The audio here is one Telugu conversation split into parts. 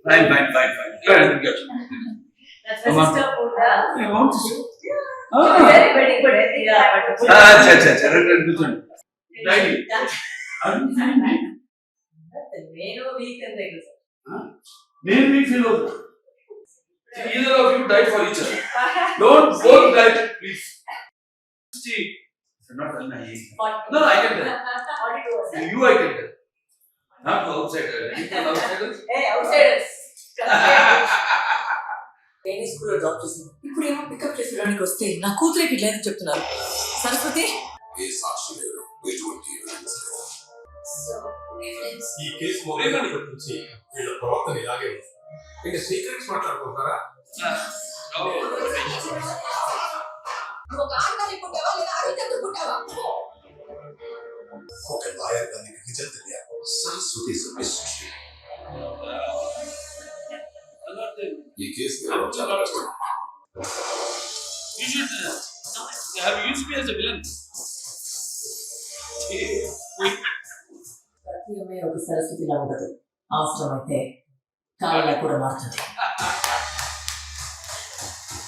That's my sister Pooja. Very good. నేను వీక్ అంతే నేను మీకు ఫీల్ అవుతా. Either of you died for each other. Don't both die, please. See, not no, I can tell. You, I can tell. Not to outsider. Outsiders? Hey, outsiders. నేను స్కూల్లో డ్రాప్ చేసింది. ఇప్పుడు ఏమో పికప్ చేసేదానికి వస్తే నా కూతురికి లేదని చెప్తున్నారు. సరస్వతి ఏ సాక్షి లేరు, ఎటువంటి ఎవిడెన్స్ లేదు. ఈ కేసు మొదలైనప్పటి నుంచి వీళ్ళ ప్రవర్తన ఇలాగే ఉంది. ఇంకా సీక్రెట్స్ మాట్లాడుకుంటారా? ఒక ఆడదాన్ని పుట్టావా లేదా అడిగితే పుట్టావా? ఒక లాయర్ దానికి నిజం తెలియాలి. Saraswati is mystery. ఈ కేసు చాలా కష్టం. You should have used me as a villain. ప్రతి అమ్మాయి ఒక సరస్వతిలా ఉండదు. అవసరమైతే కాళ్ళ కూడా మారుతుంది.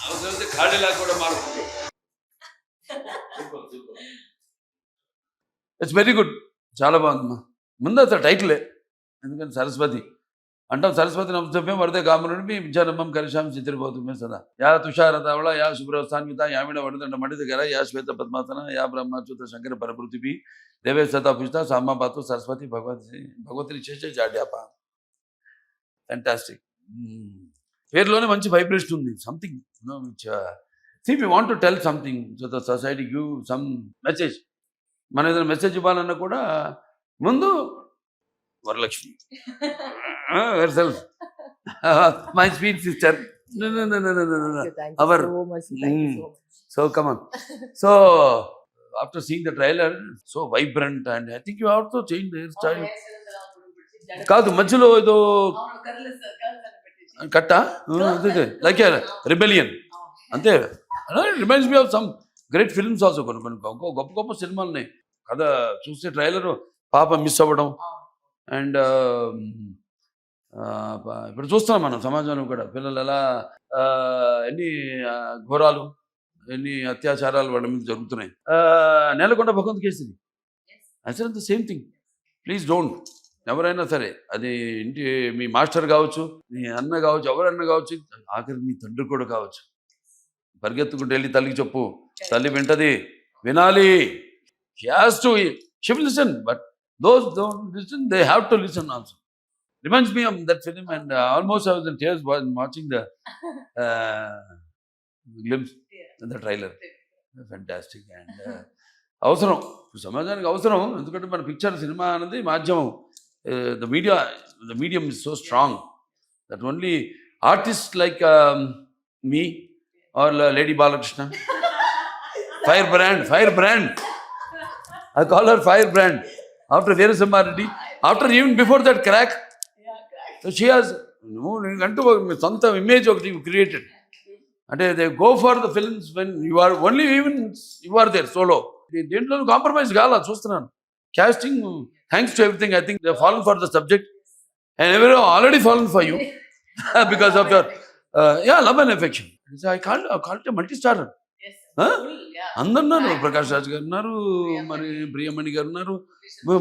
అవసరమైతే కాళ్ళలా కూడా మారుతుంది. It's very good. చాలా బాగుందమ్మా. ముందు అసలు టైటిలే, ఎందుకంటే సరస్వతి అంటాం. సరస్వతి నమస్తభ్యం వరదే కామరుణి విద్యారంభం కరిషాం చిత్రబోధమే సదా. యా తుషారతావళ యా శుభ్రస్థాన్విత యామిడ వడదండ మడిదగర యా శ్వేత పద్మాసన యా బ్రహ్మచ్యుత శంకర పరపృథివీ దేవే సతా పుష్ట సామాపాతు సరస్వతి భగవతి శేష జాడ్యాప. ఫ్యాంటాస్టిక్. పేరులోనే మంచి వైబ్రేషన్ ఉంది. Something which see we want to tell something to the society, give some message. మనం ఏదైనా మెసేజ్ ఇవ్వాలన్నా కూడా ముందు Varalakshmi my sweet sister. No. Our so come on. So after seeing the trailer, so vibrant, and I think you have to change the hairstyle. కాదు మధ్యలో ఏదో కట్ట లైక్ రిబెలియన్ అంతే. Reminds me of some great films also. కొన్ని గొప్ప గొప్ప సినిమాలు ఉన్నాయి. కథ చూస్తే ట్రైలర్ పాప మిస్ అవ్వడం, అండ్ ఇప్పుడు చూస్తున్నాం మనం సమాజంలో కూడా పిల్లలు ఎలా ఎన్ని ఘోరాలు, ఎన్ని అత్యాచారాలు వాళ్ళ మీద జరుగుతున్నాయి. నేలకొండ భగవంత్ కేసుది అసలు అంత సేమ్ థింగ్. Please don't. ఎవరైనా సరే, అది ఇంటి మీ మాస్టర్ కావచ్చు, మీ అన్న కావచ్చు, ఎవరన్నా కావచ్చు, ఆఖరి మీ తండ్రి కూడా కావచ్చు, పరిగెత్తుకుంటూ వెళ్ళి తల్లికి చెప్పు. తల్లి వింటది, వినాలి. She has to, she will listen. But those don't listen, they have to listen also. Reminds me of that film, and almost I was in tears while watching the glimpse in the trailer. Fantastic. And అవసరం, సమాజానికి అవసరం. ఎందుకంటే మన పిక్చర్, సినిమా అనేది మాధ్యమం. The medium is so strong that only artists like me or Lady Balakrishna, firebrand. I call her firebrand. After Veerasamma Reddy, after even before that crack, so she has అంటూ సొంత ఇమేజ్ ఒకటి క్రియేటెడ్. అంటే they go for the films when you are only, even you are there solo. దేంట్లో కాంప్రమైజ్ కావాలా చూస్తున్నాను. Casting, thanks to everything. I think they fallen for the subject and every already fallen for you because of your love and affection. I call it multi starrer. అందరు ఉన్నారు. ప్రకాష్ రాజ్ గారు ఉన్నారు, మరి ప్రియమణి గారు ఉన్నారు,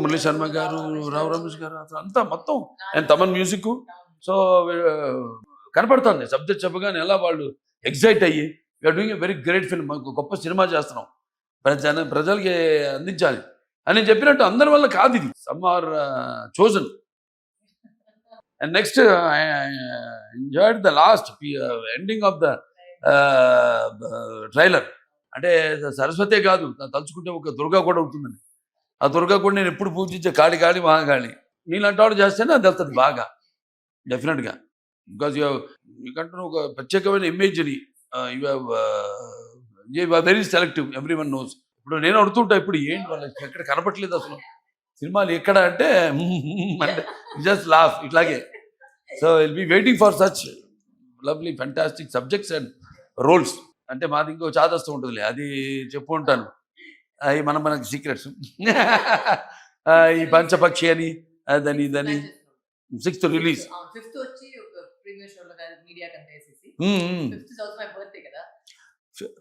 మురళీ శర్మ గారు, రావు రమేష్ గారు, అంతా మొత్తం. And Thaman music. సో కనపడుతుంది సబ్జెక్ట్ చెప్పగానే ఎలా వాళ్ళు ఎక్సైట్ అయ్యి, we are doing a very great film, గొప్ప సినిమా చేస్తున్నాం, ప్రజలకి అందించాలి అని చెప్పినట్టు. అందరి వల్ల కాదు ఇది. Some are chosen. And next I enjoyed the last ending of the trailer. అంటే సరస్వతే కాదు, తలుచుకుంటే ఒక దుర్గా కూడా అవుతుందని. ఆ దుర్గా కూడా నేను ఎప్పుడు పూజించే కాళి మహాకాళి. నీలాంటి వాడు చేస్తేనే అది వెళ్తుంది బాగా, డెఫినెట్గా. బికాజ్ మీకంటూ ఒక ప్రత్యేకమైన ఇమేజ్ని you have very selective. Every one knows. ఇప్పుడు నేను అడుగుతుంటా, ఇప్పుడు ఏంటి వాళ్ళకి ఎక్కడ కనపట్లేదు అసలు సినిమాలు ఎక్కడ అంటే జస్ట్ లాఫ్ ఇట్లాగే. So will be waiting for such lovely fantastic subjects and roles. అంటే మాది ఇంకో చాదస్తూ ఉంటుందిలే, అది చెప్పు ఉంటాను. అవి మనకి సీక్రెట్స్. ఈ పంచపక్షి అని, అదని ఇదని. 6th release. ప్రీవియస్ షోలో మీడియా కంటే వేసేసి Hmm, hmm. 5th is also my birthday కదా.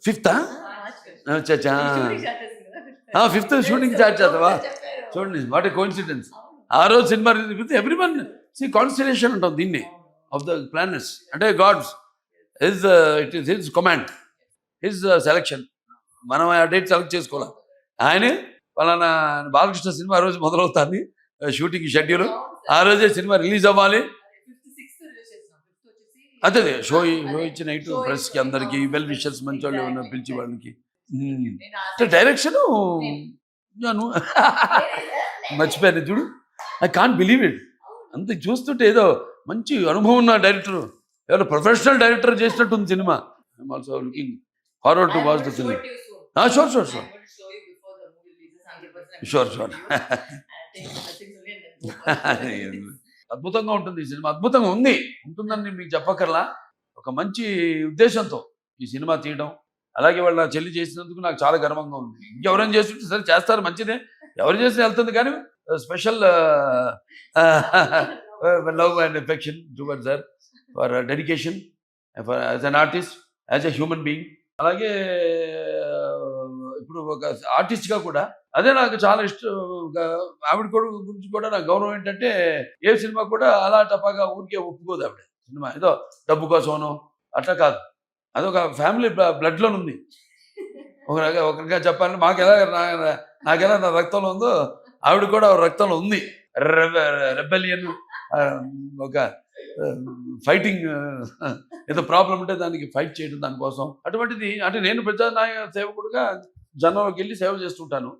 ఫిఫ్తా March. అచ్చా Shooting start చేసింది కదా. ఫిఫ్త్ షూటింగ్ స్టార్ట్ చేద్దావా చెప్పారు. చూడండి వాట్ ఏ కోఇన్సిడెన్స్ అవును. ఆ రోజు cinema with everyone see constellation అంటాం దీన్ని ఆఫ్ ద ప్లానెట్స్ అంటే god's his it is his command his selection మనం ఆ డేట్ సెలెక్ట్ చేసుకోవాలి ఆయనే పలానా బాలకృష్ణ సినిమా ఆ రోజు మొదలవుతుంది షూటింగ్ షెడ్యూల్ ఆ రోజే సినిమా రిలీజ్ అవ్వాలి 5th 6th రిలీజ్ చేస్తున్నాం. 5th వచ్చేసి అదే షో ఇచ్చి నైట్ ప్రెస్కి అందరికి వెల్ విషర్స్ మంచి వాళ్ళు ఏమన్నా పిలిచి వాళ్ళకి నేను డైరెక్షన్ మర్చిపోయాను చూడు ఐ కాంట్ బిలీవ్ ఇట్ అంత చూస్తుంటే ఏదో మంచి అనుభవం ఉన్న డైరెక్టర్ ఎవరో ప్రొఫెషనల్ డైరెక్టర్ చేసినట్టుంది cinema I'm also looking forward to watch the film sure sure sure sure sure అద్భుతంగా ఉంటుంది ఈ సినిమా అద్భుతంగా ఉంటుందని మీకు చెప్పకర్లా ఒక మంచి ఉద్దేశంతో ఈ సినిమా తీయడం అలాగే వాళ్ళ చెల్లి చేసినందుకు నాకు చాలా గర్వంగా ఉంది ఇంకెవరైనా చేస్తుంటే సరే చేస్తారు మంచిదే ఎవరు చేసినా వెళ్తుంది కానీ special love and affection towards her for dedication for as an artist as a human being అలాగే ఇప్పుడు ఒక ఆర్టిస్ట్గా కూడా అదే నాకు చాలా ఇష్టం ఆవిడ గురించి కూడా నాకు గౌరవం ఏంటంటే ఏ సినిమా కూడా అలా టపాగా ఊరికే ఒప్పుకోదు ఆవిడ సినిమా ఏదో డబ్బు కోసమనో అట్లా కాదు అదొక ఫ్యామిలీ బ్లడ్లో ఉంది ఒకరిగా చెప్పాలంటే నాకెలా నా రక్తంలో ఉందో ఆవిడ కూడా రక్తంలో ఉంది రెబెలియన్ ఒక ఫైటింగ్ ఏదో ప్రాబ్లం ఉంటే దానికి ఫైట్ చేయడం దానికోసం అటువంటిది అంటే నేను ప్రజానాయక సేవకుడుగా జనంలోకి వెళ్ళి సేవ చేస్తుంటాను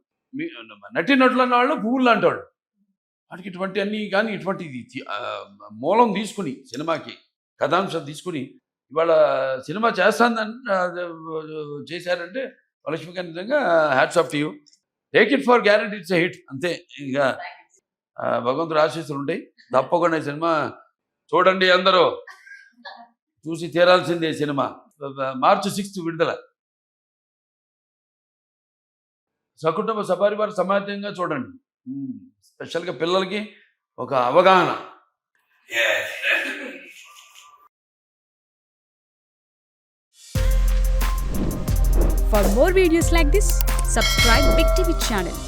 నటులు అన్న వాళ్ళు పువ్వులు లాంటి వాళ్ళు వాటికి ఇటువంటి అన్ని కానీ ఇటువంటిది మూలం తీసుకుని సినిమాకి కథాంశం తీసుకుని ఇవాళ సినిమా చేస్తానని చేశారంటే లక్ష్మీకాంత్ నిజంగా hats off to you take it for guarantee it's a hit అంతే ఇక భగవంతుడు ఆశీస్సులు ఉంటాయి తప్పకుండా ఈ సినిమా చూడండి అందరూ చూసి తీరాల్సిందే సినిమా March 6th విడుదల సకుటుంబ సపరివార సమాజంగా చూడండి స్పెషల్గా పిల్లలకి ఒక అవగాహన For more videos like this, subscribe Big TV channel.